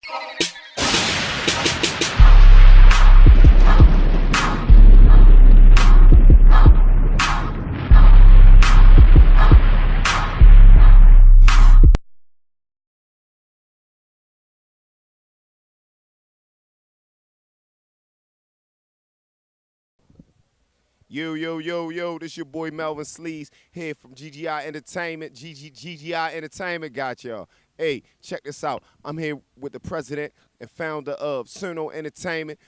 Yo, this your boy Melvin Sleeves here from GGI Entertainment. GGI Entertainment got y'all. Hey, check this out. I'm here with the president and founder of Suno Entertainment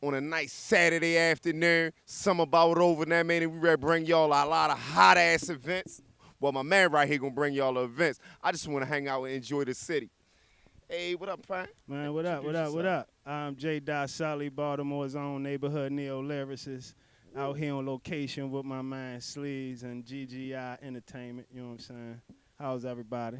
on a nice Saturday afternoon. Summer about over now, man, and we ready to bring y'all a lot of hot-ass events. Well, my man right here gonna bring y'all the events. I just want to hang out and enjoy the city. Hey, what up, Frank? Man, what up? I'm J.SULLY, Baltimore's own neighborhood neo-lyricist. Out here on location with my man Sleeves and GGI Entertainment, you know what I'm saying? How's everybody?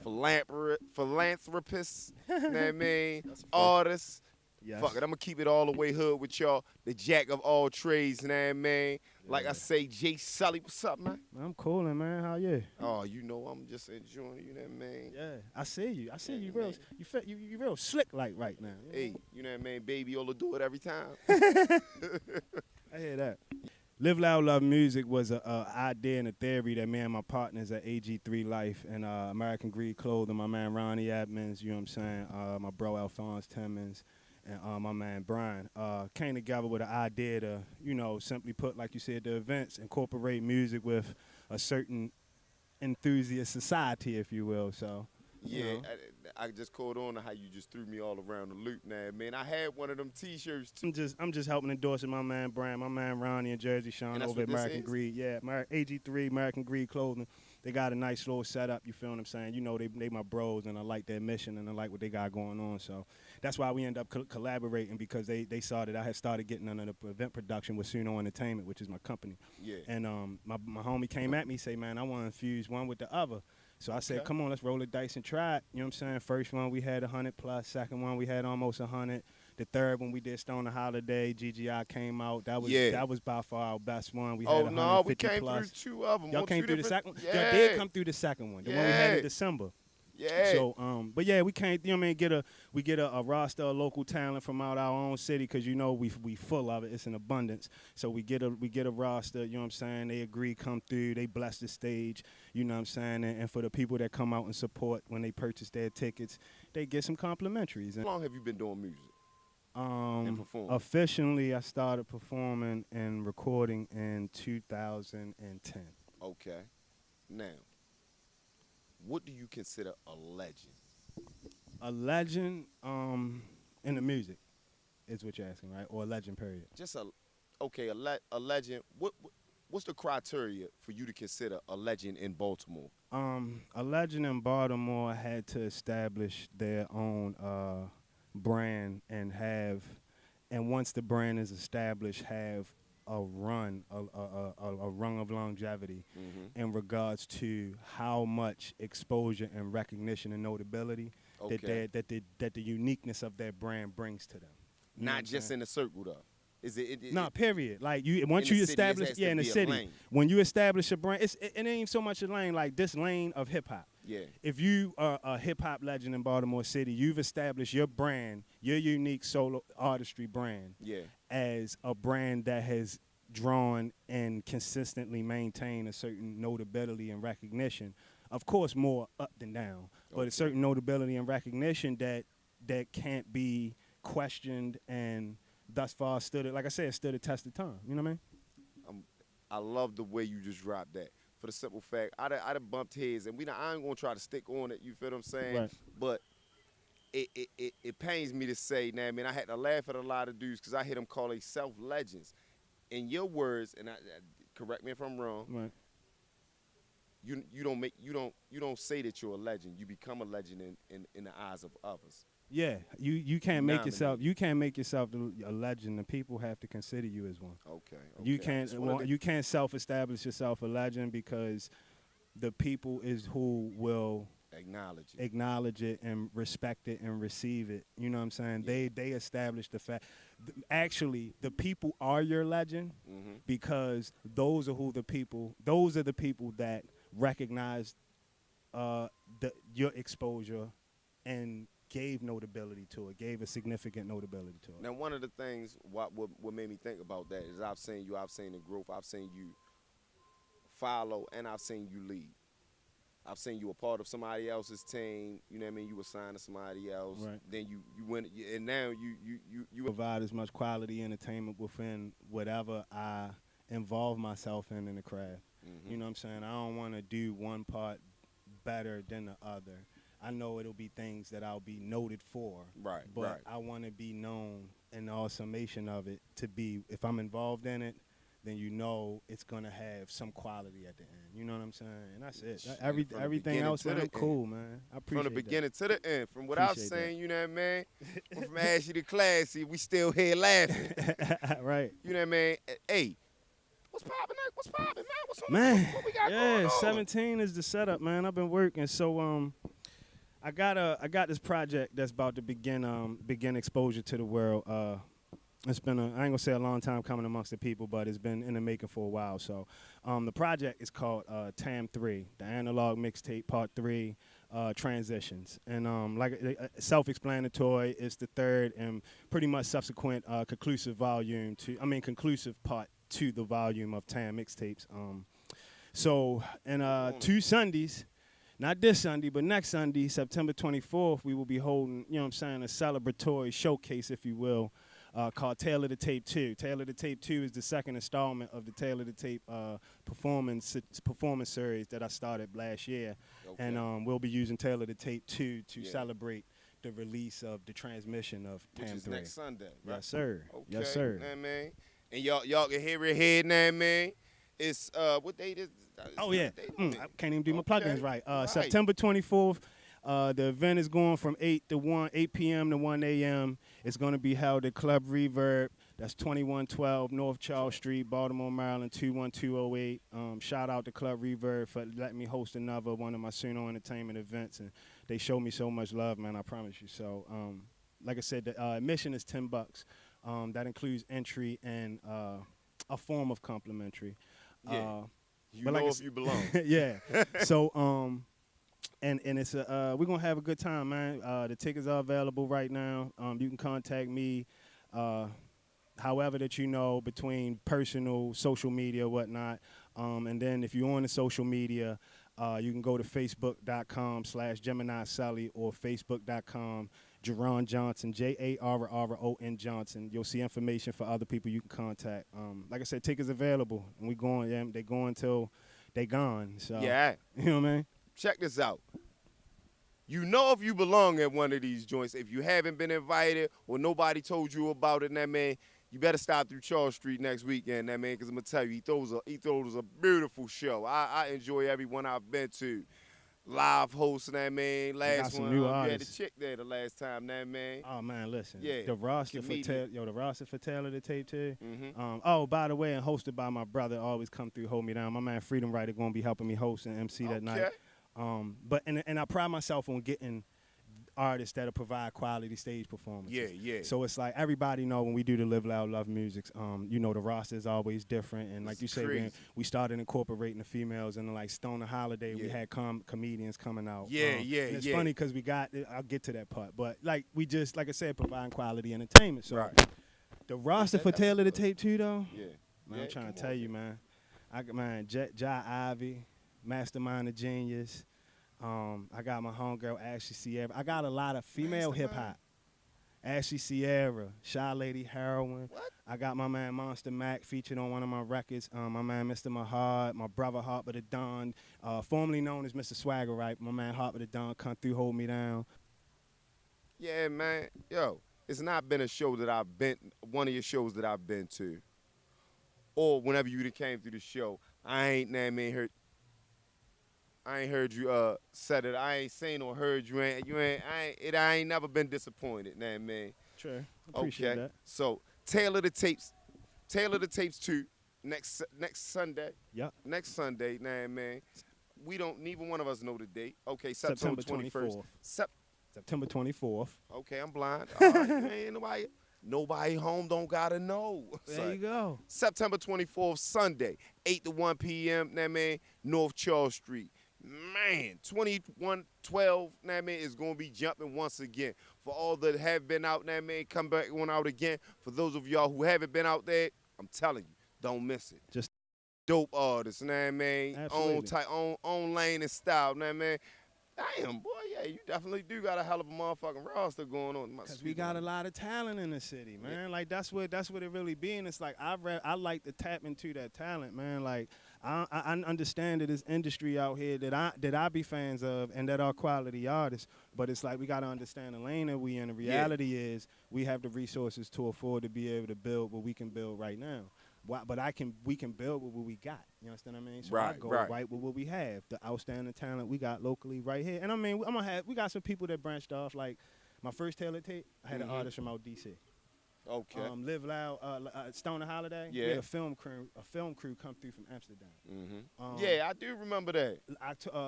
Philanthropists, you know what I mean? Artists. Yes. Fuck it, I'm going to keep it all the way hood with y'all. The jack of all trades, you know what I mean? Like I say, J.SULLY, what's up, man? I'm coolin', man. How you? Oh, you know I'm just enjoying, you know what I mean? Yeah, I see you. I see you real. You real slick like right now. Hey, you know what I mean? Baby, you'll do it every time. I hear that. Live Loud Love Music was an idea and a theory that me and my partners at AG3 Life and American Greed Clothing, my man Ronnie Edmonds, you know what I'm saying, my bro Alphonse Timmons, and my man Brian, came together with an idea to, you know, simply put, like you said, the events, incorporate music with a certain enthusiast society, if you will, so. Yeah, you know. I just caught on to how you just threw me all around the loop now, man. I had one of them T-shirts too. I'm just helping endorsing my man Brian, my man Ronnie and Jersey Sean over at American Greed. Yeah, AG3, American Greed Clothing. They got a nice little setup, you feel what I'm saying? You know, they my bros and I like their mission and I like what they got going on. So that's why we end up collaborating because they saw that I had started getting under the event production with Suno Entertainment, which is my company. Yeah. And my homie came at me, say, man, I want to infuse one with the other. So I said, come on, let's roll the dice and try it. You know what I'm saying? First one, we had 100 plus. Second one, we had almost 100. The third one, we did Stoner Holiday. GGI came out. That was by far our best one. We had 150 no, we came plus. through two of them. Y'all came through the second one? Yeah. Y'all did come through the second one, the one we had in December. Yeah. So, but yeah, we can't, you know what I mean, we get a roster of local talent from out our own city because, you know, we full of it. It's an abundance. So we get a roster, you know what I'm saying? They agree, come through, they bless the stage, you know what I'm saying? And for the people that come out and support when they purchase their tickets, they get some complimentaries. How long have you been doing music? And performing? Officially, I started performing and recording in 2010. Okay. Now, what do you consider a legend? A legend in the music is what you're asking, right? Or a legend, period? Just a legend. What's the criteria for you to consider a legend in Baltimore? A legend in Baltimore had to establish their own brand and once the brand is established, have a run of longevity in regards to how much exposure and recognition and notability that the uniqueness of their brand brings to them. Not just in the circle though. Is it? No, period. Like once you establish, in the city, when you establish a brand, it ain't so much a lane like this lane of hip hop. Yeah. If you are a hip hop legend in Baltimore City, you've established your brand, your unique solo artistry brand, as a brand that has drawn and consistently maintained a certain notability and recognition. Of course, more up than down, but a certain notability and recognition that can't be questioned and thus far stood the test of time. You know what I mean? I love the way you just dropped that. For the simple fact, I done bumped heads, and I ain't gonna try to stick on it. You feel what I'm saying? Right. But it pains me to say, now, I had to laugh at a lot of dudes because I hear them call themselves legends. In your words, and correct me if I'm wrong. Right. You don't say that you're a legend. You become a legend in the eyes of others. Yeah, you can't make yourself a legend. The people have to consider you as one. Okay. You can't self-establish yourself a legend because the people is who will acknowledge it and respect it and receive it. You know what I'm saying? Yeah. They establish the fact. Actually, the people are your legend because those are the people that recognize your exposure and gave notability to it, gave a significant notability to it. Now, one of the things what made me think about that is I've seen the growth, I've seen you follow, and I've seen you lead. I've seen you a part of somebody else's team. You know what I mean? You were signed to somebody else. Right. Then you went, and now you provide as much quality entertainment within whatever I involve myself in the craft. Mm-hmm. You know what I'm saying? I don't want to do one part better than the other. I know it'll be things that I'll be noted for. Right. But right. I want to be known in all summation of it to be, if I'm involved in it, then you know it's gonna have some quality at the end. You know what I'm saying? And that's it. Everything else, man, I'm cool, man. I appreciate from the beginning that. to the end. From what I've seen, you know what I mean? From Ashy to Classy, we still here laughing. Right. You know what I mean? Hey, what's poppin'? What's poppin', man? What's on? Man, what we got going on? 17 is the setup, man. I've been working, so I got this project that's about to begin exposure to the world. It's been I ain't gonna say a long time coming amongst the people, but it's been in the making for a while. So the project is called TAM 3, the Analog Mixtape Part 3, Transitions. And like self-explanatory, it's the third and pretty much subsequent conclusive part to the volume of TAM mixtapes. So in 2 Sundays, not this Sunday, but next Sunday, September 24th, we will be holding, you know what I'm saying, a celebratory showcase, if you will, called Taylor the Tape 2. Taylor the Tape 2 is the second installment of the Taylor the Tape performance series that I started last year. Okay. And we'll be using Taylor the Tape 2 to celebrate the release of the transmission of TAM 3. Which is next Sunday, right? Yes, sir. Okay. Yes, sir. Nah, man. And y'all can hear it here now, man. It's what date is? Oh yeah, I can't even do my plugins right. Right. September 24th. The event is going from 8 p.m. to 1 a.m. It's going to be held at Club Reverb. That's 2112 North Charles Street, Baltimore, Maryland, 21208. Shout out to Club Reverb for letting me host another one of my Suno Entertainment events, and they show me so much love, man. I promise you. So, like I said, the admission is $10. That includes entry and a form of complimentary. Yeah. If you belong. Yeah. So, and it's we're gonna have a good time, man. The tickets are available right now. You can contact me, however that you know, between personal, social media, whatnot. And then if you're on the social media, you can go to facebook.com/J.SULLY or facebook.com Jaron Johnson, Jarron Johnson. You'll see information for other people you can contact. Like I said, tickets available, and we going. Yeah, they going till they gone. So yeah, you know what I mean. Check this out. You know if you belong at one of these joints. If you haven't been invited or nobody told you about it, that man, you better stop through Charles Street next weekend, that man, because I'm gonna tell you, he throws a beautiful show. I enjoy every one I've been to. Live hosting, that man. Last one, you had the chick there the last time, that man. Oh man, listen. Yeah. The roster for Taylor the Tape 2. Mm-hmm. Oh, by the way, and hosted by my brother, always come through, hold me down. My man Freedom Writer gonna be helping me host and MC that night. But I pride myself on getting artists that'll provide quality stage performances. Yeah. So it's like everybody know when we do the Live Loud Love Music, you know, the roster is always different. And like you say, we started incorporating the females, and like Stoner Holiday, we had comedians coming out. Yeah. And it's funny because I'll get to that part, but like we just, like I said, providing quality entertainment. So the roster for Taylor the Tape 2 though, man, I'm trying to tell you, man. Jai Ivy, Mastermind the Genius. I got my homegirl Ashley Sierra. I got a lot of female hip hop. Ashley Sierra, Shy Lady Heroin. What? I got my man Monster Mac featured on one of my records. My man Mr. Mahad, my brother Harper the Don, formerly known as Mr. Swagger, right? My man Harper the Don come through, hold me down. Yeah, man. Yo, it's not been a show that one of your shows that I've been to, or whenever you came through the show, I ain't heard you said it. I ain't seen or heard you. I ain't never been disappointed, man. Sure, appreciate that. So Taylor the Tapes 2 next Sunday. Yep. Next Sunday, man. Neither one of us know the date. Okay, September 21st. September 24th. Okay, I'm blind. All right, ain't nobody home don't gotta know. There you go. September 24th, Sunday, 8 to 1 p.m. Man, North Charles Street. man, 2112, that man, is going to be jumping once again. For all that have been out, that man, come back on out again. For those of y'all who haven't been out there, I'm telling you, don't miss it. Just dope artists, you know what I mean? absolutely. Own type, own lane and style, you know what I mean? Damn, boy, yeah, you definitely do got a hell of a motherfucking roster going on. Because we got a lot of talent in the city, man. Yeah. Like that's what it really be. And it's like I like to tap into that talent, man. Like I understand that this industry out here that I be fans of and that are quality artists. But it's like we got to understand the lane that we in. The reality is we have the resources to afford to be able to build what we can build right now. But we can build with what we got. You understand what I mean? So I go right with what we have, the outstanding talent we got locally right here. And I mean, we got some people that branched off. Like my first Taylor tape, I had an artist from out DC. Okay. Live Loud, Stoner Holiday. Yeah. We had a film crew come through from Amsterdam. Yeah, I do remember that.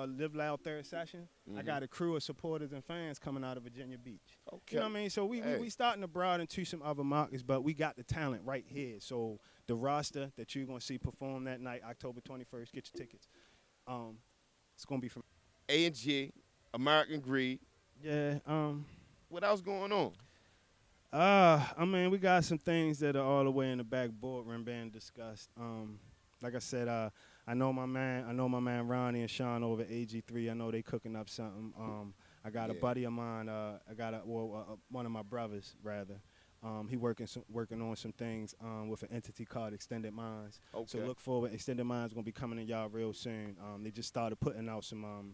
Live Loud third session. I got a crew of supporters and fans coming out of Virginia Beach. Okay. You know what I mean? So we starting abroad into some other markets, but we got the talent right here. So the roster that you're gonna see perform that night, October 21st, get your tickets. It's gonna be from A&G, American Greed. Yeah. What else going on? I mean, we got some things that are all the way in the back boardroom being discussed. Like I said, I know my man Ronnie and Sean over at AG3. I know they cooking up something. I got a buddy of mine. I got one of my brothers rather. He working on some things with an entity called Extended Minds. Okay. So look forward. Extended Minds gonna be coming to y'all real soon. They just started putting out some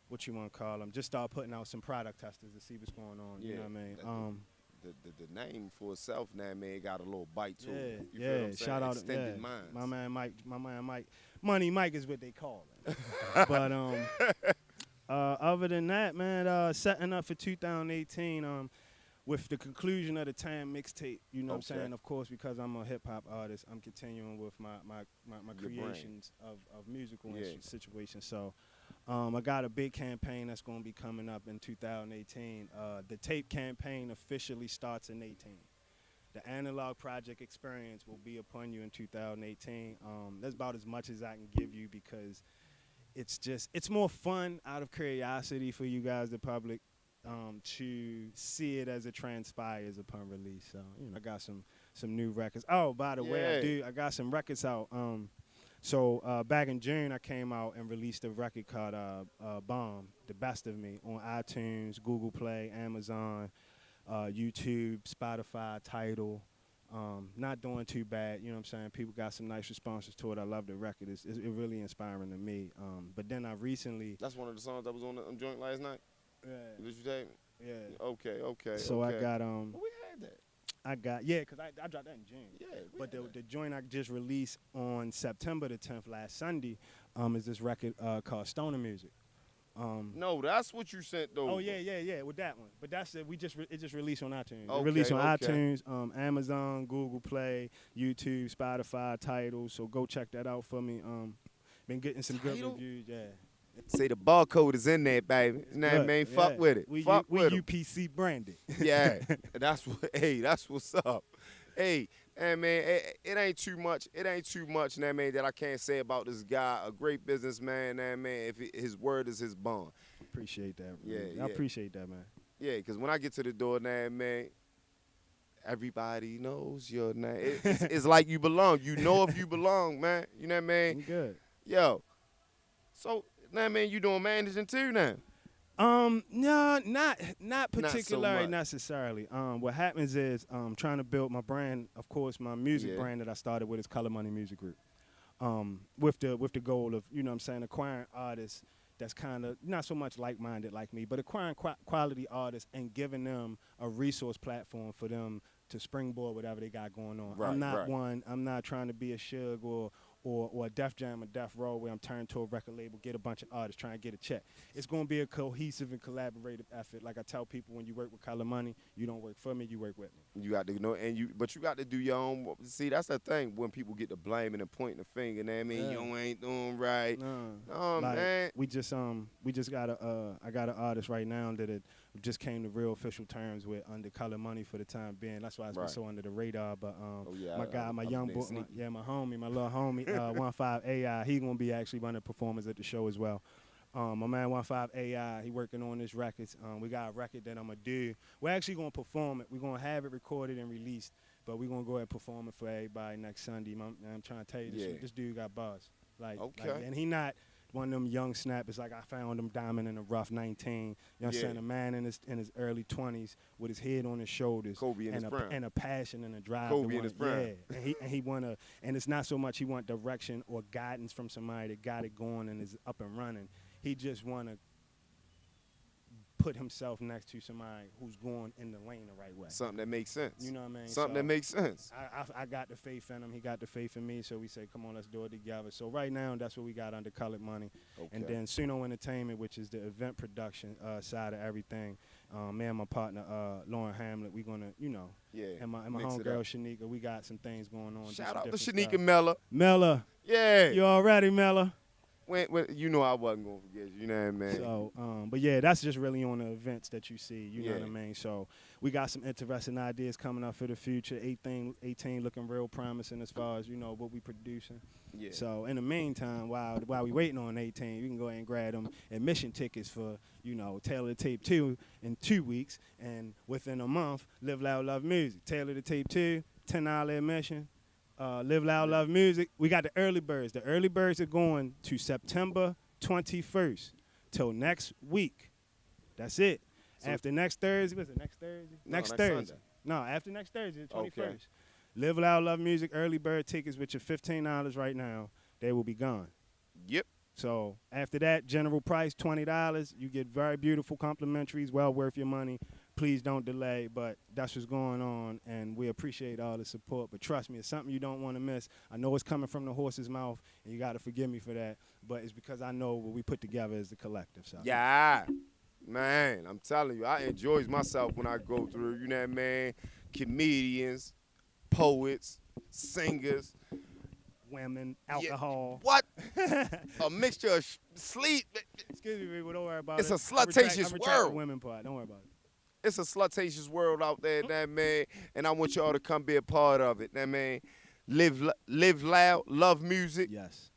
what you want to call them? Just start putting out some product testers to see what's going on. Yeah. You know what I mean? The name for itself now, man, got a little bite to it. You yeah. feel what I'm saying? Shout out Extended Minds. My man Mike. Money Mike is what they call it. But other than that, man, setting up for 2018. With the conclusion of the Time mixtape, you know what I'm saying? Of course, because I'm a hip-hop artist, I'm continuing with my creations of musical situations. So I got a big campaign that's going to be coming up in 2018. The tape campaign officially starts in 18. The Analog Project experience will be upon you in 2018. That's about as much as I can give you because it's more fun out of curiosity for you guys, the public. To see it as it transpires upon release. So, you know, I got some new records. Oh, by the way, I got some records out. So back in June, I came out and released a record called Bomb, The Best of Me, on iTunes, Google Play, Amazon, YouTube, Spotify, Tidal. Not doing too bad, you know what I'm saying? People got some nice responses to it. I love the record. It's really inspiring to me. But then I recently... That's one of the songs that was on the joint last night? Yeah. Did you take? Yeah. Okay. So I got Well, we had that. I got because I dropped that in June. Yeah. But the joint I just released on September the 10th, last Sunday, is this record called Stoner Music. No, that's what you sent though. Oh yeah, with that one. But that's it. It just released on iTunes. Okay, it released on iTunes, Amazon, Google Play, YouTube, Spotify, Tidal. So go check that out for me. Been getting some good reviews. Yeah. Say the barcode is in there, baby. You know what I mean? Fuck with it. Fuck with it. We UPC branded. Yeah. That's what's up. Hey, and man, it ain't too much. It ain't too much, man, that I can't say about this guy. A great businessman, man. If his word is his bond. Appreciate that. Yeah. I appreciate that, man. Yeah, because when I get to the door now, man, everybody knows your name. It's like you belong. You know if you belong, man. You know what I mean? Good. Yo. So. Now, man, you doing managing too now? No, not particularly so necessarily. What happens is trying to build my brand. Of course, my music brand that I started with is Color Money Music Group. With the goal of, you know what I'm saying, acquiring artists that's kind of not so much like-minded like me, but acquiring quality artists and giving them a resource platform for them to springboard whatever they got going on. I'm not trying to be a Suge or a Def Jam or Def Row where I'm turning to a record label, get a bunch of artists, trying to get a check. It's going to be a cohesive and collaborative effort. Like I tell people, when you work with Color Money, you don't work for me, you work with me. You got to know, but you got to do your own. See, that's the thing when people get to blaming and pointing the finger. You know what I mean? You ain't doing right. No, like, man. We just got I got an artist right now that it just came to real official terms with under Color Money for the time being. That's why it's been so under the radar. But my young boy, my little homie, 15 AI, he gonna be actually running performance at the show as well. My man 15 AI, he working on this records. We got a record that I'm going to do. We're actually going to perform it. We're going to have it recorded and released, but we're going to go ahead and perform it for everybody next Sunday. I'm trying to tell you, this dude got buzz. And he not one of them young snappers like I found him diamond in the rough 19. You know what I'm saying? A man in his early 20s with his head on his shoulders. Kobe in his prime. And a passion and a drive. Kobe in his prime. Yeah, and he wanna, and it's not so much he want direction or guidance from somebody that got it going and is up and running. He just want to put himself next to somebody who's going in the lane the right way. Something that makes sense. You know what I mean? Something that makes sense. I got the faith in him. He got the faith in me. So we say, come on, let's do it together. So right now, that's what we got under Colored Money. Okay. And then Suno Entertainment, which is the event production side of everything. Me and my partner, Lauren Hamlet, we going to, and my homegirl, Shanika, we got some things going on. Shout out to Shanika Mella. Mella. Yeah. You all ready, Mella? When you know I wasn't going to forget you, you know what I mean? So, but yeah, that's just really on the events that you see, you know what I mean? So we got some interesting ideas coming up for the future. 18 looking real promising as far as, what we producing. Yeah. So in the meantime, while we waiting on 18, you can go ahead and grab them admission tickets for, Taylor the Tape 2 in 2 weeks. And within a month, Live Loud, Love Music. Taylor the Tape 2, $10 admission. Live Loud, Love Music. We got the early birds. The early birds are going to September 21st till next week. That's it. So after next Thursday, what's it, next Thursday? No, next Thursday. Sunday. No, after next Thursday, the 21st. Okay. Live Loud, Love Music, early bird tickets, which are $15 right now. They will be gone. Yep. So after that, general price, $20. You get very beautiful complimentaries, well worth your money. Please don't delay, but that's what's going on, and we appreciate all the support. But trust me, it's something you don't want to miss. I know it's coming from the horse's mouth, and you got to forgive me for that, but it's because I know what we put together as the collective. So. Yeah, man, I'm telling you, I enjoy myself when I go through, you know what I mean? Comedians, poets, singers. Women, alcohol. Yeah. What? A mixture of sleep. Excuse me, people, don't worry about it's it. It's a slutacious world. The women part. Don't worry about it. It's a slutacious world out there, that man, and I want y'all to come be a part of it, that man. Live loud, love music. Yes.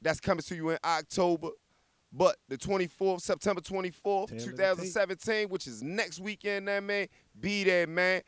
That's coming to you in October. But the 24th, September 24th, 2017, which is next weekend, that man, be there, man.